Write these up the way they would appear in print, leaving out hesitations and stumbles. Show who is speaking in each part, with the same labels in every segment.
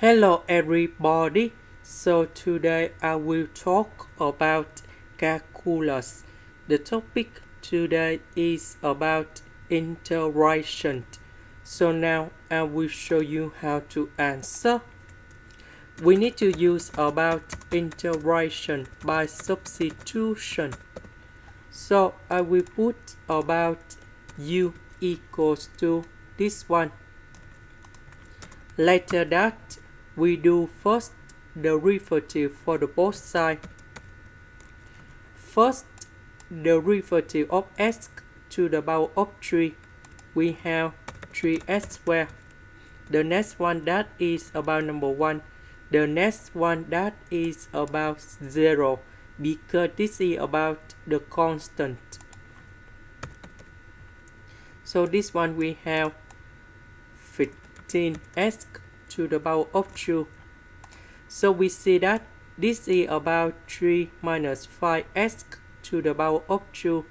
Speaker 1: Hello everybody. So today I will talk about calculus. The topic today is about integration. So now I will show you how to answer. We need to use about integration by substitution. So I will put about u equals to this one. Later that we do first derivative for the both sides. First derivative of x to the power of 3, we have 3x squared. The next one that is about number 1. The next one that is about 0 because this is about the constant. So this one we have 15x to the power of 2. So we see that this is about 3 minus 5x to the power of 2.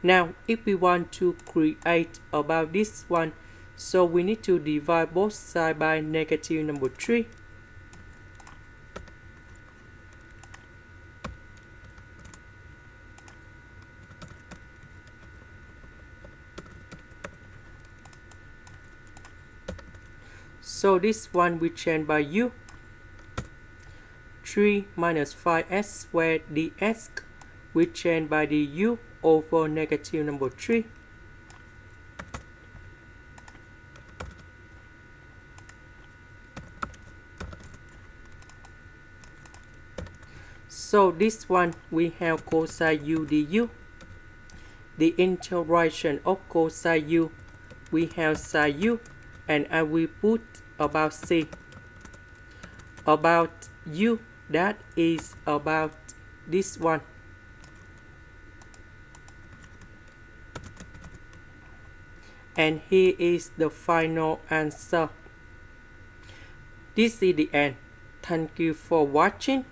Speaker 1: Now if we want to create about this one, so we need to divide both sides by negative number 3. So this one we change by u. 3 minus 5x squared dx we change by the u over negative number 3. So this one we have cosine u du. The integration of cosine u, we have sine u, and I will put about c. About u, that is about this one. And here is the final answer. This is the end. Thank you for watching.